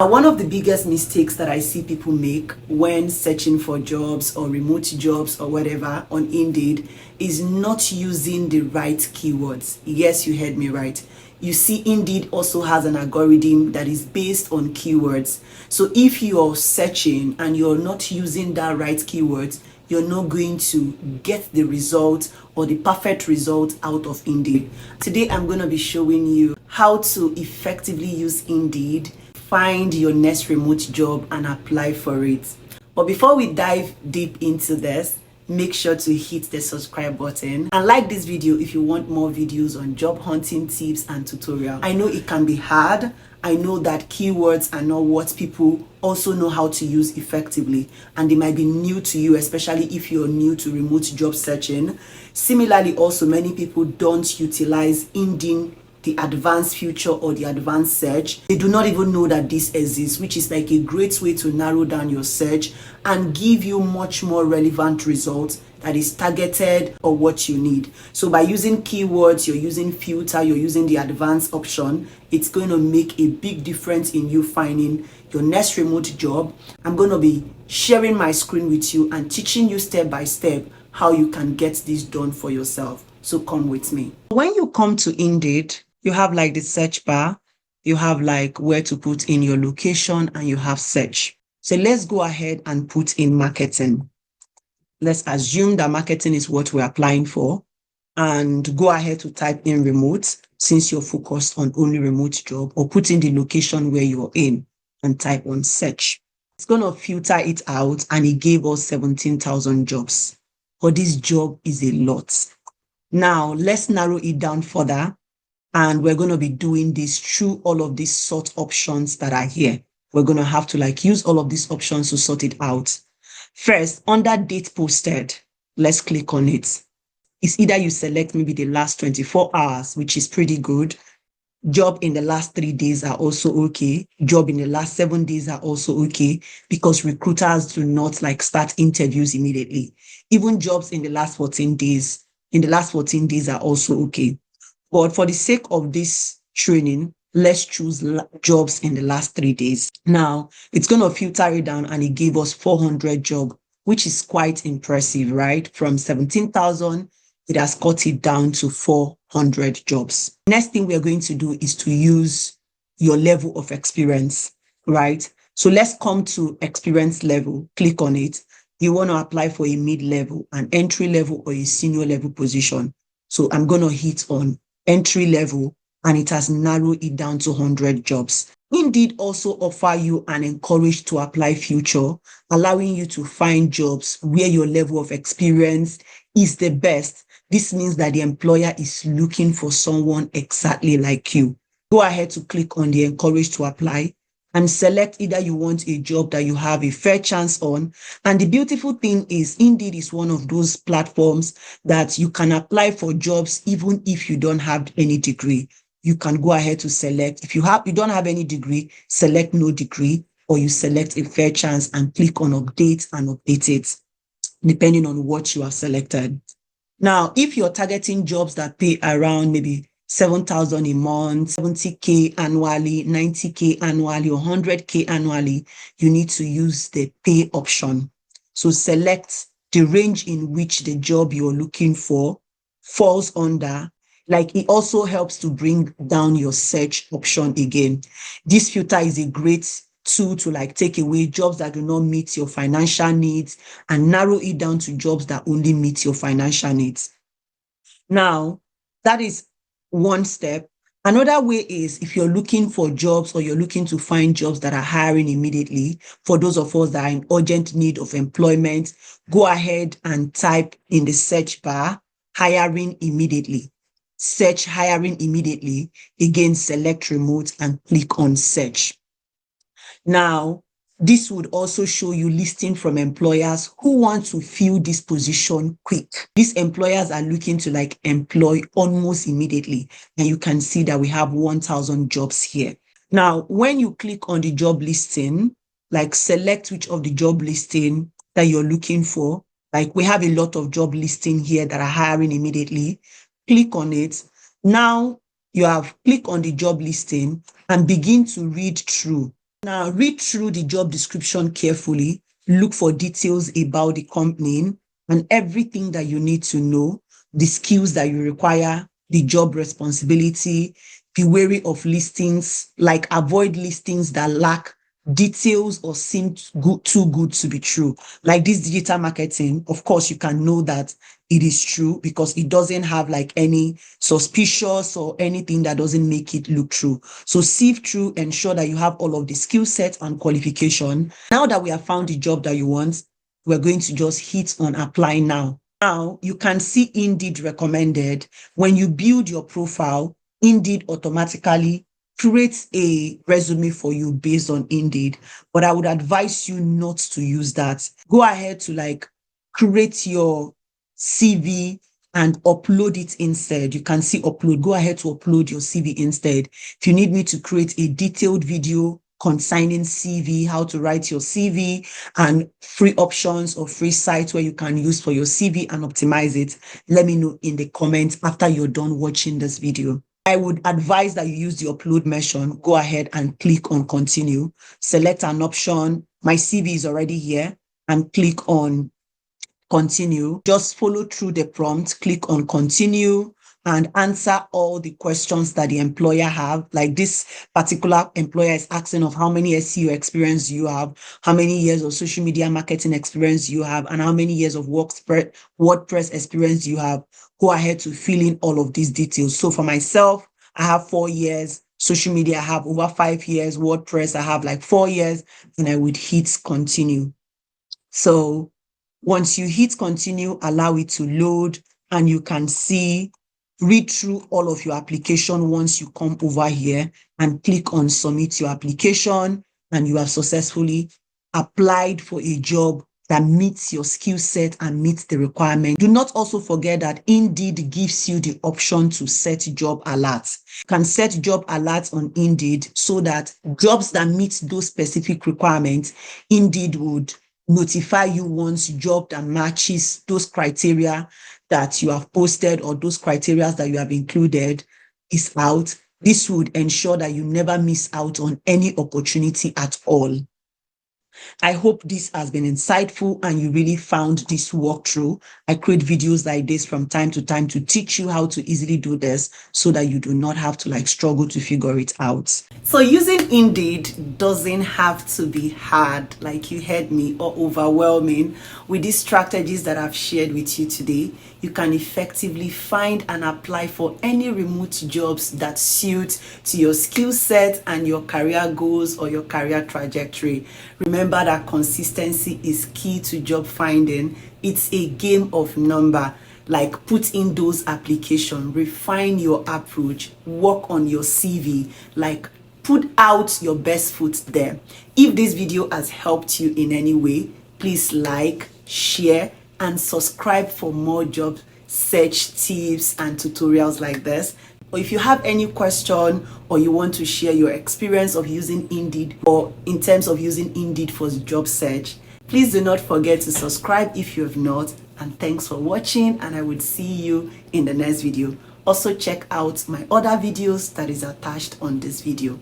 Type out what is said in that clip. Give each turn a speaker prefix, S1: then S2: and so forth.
S1: One of the biggest mistakes that I see people make when searching for jobs or remote jobs or whatever on Indeed is not using the right keywords. Yes, you heard me right. You see, Indeed also has an algorithm that is based on keywords. So if you're searching and you're not using that right keywords, you're not going to get the result or the perfect result out of Indeed. Today, I'm going to be showing you how to effectively use Indeed, find your next remote job and apply for it. But before we dive deep into this, make sure to hit the subscribe button and like this video if you want more videos on job hunting tips and tutorials. I know it can be hard. I know that keywords are not what people also know how to use effectively, and they might be new to you, especially if you're new to remote job searching. Similarly, also many people don't utilize Indeed, the advanced feature or the advanced search. They do not even know that this exists, which is like a great way to narrow down your search and give you much more relevant results that is targeted or what you need. So by using keywords, you're using filter, you're using the advanced option, it's going to make a big difference in you finding your next remote job. I'm going to be sharing my screen with you and teaching you step by step how you can get this done for yourself. So come with me. When you come to Indeed, you have like the search bar, you have like where to put in your location, and you have search. So let's go ahead and put in marketing. Let's assume that marketing is what we're applying for, and go ahead to type in remote since you're focused on only remote job, or put in the location where you're in and type on search. It's going to filter it out, and it gave us 17,000 jobs. But this job is a lot. Now let's narrow it down further. And we're going to be doing this through all of these sort options that are here. We're going to have to like use all of these options to sort it out. First, under date posted, let's click on it. It's either you select maybe the last 24 hours, which is pretty good. Job in the last 3 days are also okay. Job in the last 7 days are also okay, because recruiters do not like start interviews immediately. Even jobs in the last 14 days, are also okay. But for the sake of this training, let's choose jobs in the last 3 days. Now, it's going to filter it down, and it gave us 400 jobs, which is quite impressive, right? From 17,000, it has cut it down to 400 jobs. Next thing we're going to do is to use your level of experience, right? So let's come to experience level, click on it. You want to apply for a mid-level, an entry level, or a senior level position. So I'm going to hit on entry level, and it has narrowed it down to 100 jobs. Indeed also offer you an encourage to apply feature, allowing you to find jobs where your level of experience is the best. This means that the employer is looking for someone exactly like you. Go ahead to click on the encourage to apply and select either you want a job that you have a fair chance on. And the beautiful thing is Indeed is one of those platforms that you can apply for jobs even if you don't have any degree. You can go ahead to select. If you don't have any degree, select no degree, or you select a fair chance and click on update and update it, depending on what you have selected. Now, if you're targeting jobs that pay around maybe 7,000 a month, 70K annually, 90K annually, or 100K annually, you need to use the pay option. So select the range in which the job you're looking for falls under. Like, it also helps to bring down your search option again. This filter is a great tool to like take away jobs that do not meet your financial needs and narrow it down to jobs that only meet your financial needs. Now, that is one step. Another way is if you're looking for jobs, or you're looking to find jobs that are hiring immediately, for those of us that are in urgent need of employment, go ahead and type in the search bar, hiring immediately. Search hiring immediately. Again, select remote and click on search. Now, this would also show you listing from employers who want to fill this position quick. These employers are looking to like employ almost immediately. And you can see that we have 1,000 jobs here. Now, when you click on the job listing, like select which of the job listing that you're looking for. Like, we have a lot of job listing here that are hiring immediately. Click on it. Now you have click on the job listing and begin to read through. Now, read through the job description carefully, look for details about the company and everything that you need to know, the skills that you require, the job responsibility. Be wary of listings, like avoid listings that lack details or seem too good to be true. Like this digital marketing, of course, you can know that it is true because it doesn't have like any suspicious or anything that doesn't make it look true. So sift through, ensure that you have all of the skill sets and qualification. Now that we have found the job that you want, we're going to just hit on apply now. Now you can see Indeed recommended. When you build your profile, Indeed automatically creates a resume for you based on Indeed. But I would advise you not to use that. Go ahead to like create your CV and upload it instead. You can see upload. Go ahead to upload your CV instead. If you need me to create a detailed video concerning CV, how to write your CV and free options or free sites where you can use for your CV and optimize it, let me know in the comments after you're done watching this video. I would advise that you use the upload mention. Go ahead and click on continue. Select an option. My CV is already here and click on continue. Just follow through the prompt, click on continue and answer all the questions that the employer have. Like this particular employer is asking of how many SEO experience you have, how many years of social media marketing experience you have, and how many years of WordPress experience you have. Go ahead to fill in all of these details. So for myself, I have 4 years. Social media, I have over 5 years. WordPress, I have like 4 years. And I would hit continue. So once you hit continue, allow it to load and you can see, read through all of your application once you come over here and click on submit your application and you have successfully applied for a job that meets your skill set and meets the requirement. Do not also forget that Indeed gives you the option to set job alerts. You can set job alerts on Indeed so that jobs that meet those specific requirements, Indeed would notify you once job that matches those criteria that you have posted or those criteria that you have included is out. This would ensure that you never miss out on any opportunity at all. I hope this has been insightful and you really found this walkthrough. I create videos like this from time to time to teach you how to easily do this so that you do not have to like struggle to figure it out. So using Indeed doesn't have to be hard, like you heard me, or overwhelming. With these strategies that I've shared with you today, you can effectively find and apply for any remote jobs that suit to your skill set and your career goals or your career trajectory. Remember that consistency is key to job finding. It's a game of number. Like put in those applications, refine your approach, work on your CV, like put out your best foot there. If this video has helped you in any way, please like, share, and subscribe for more job search tips and tutorials like this. Or if you have any question or you want to share your experience of using Indeed or in terms of using Indeed for job search, please do not forget to subscribe if you have not. And thanks for watching, and I will see you in the next video. Also check out my other videos that is attached on this video.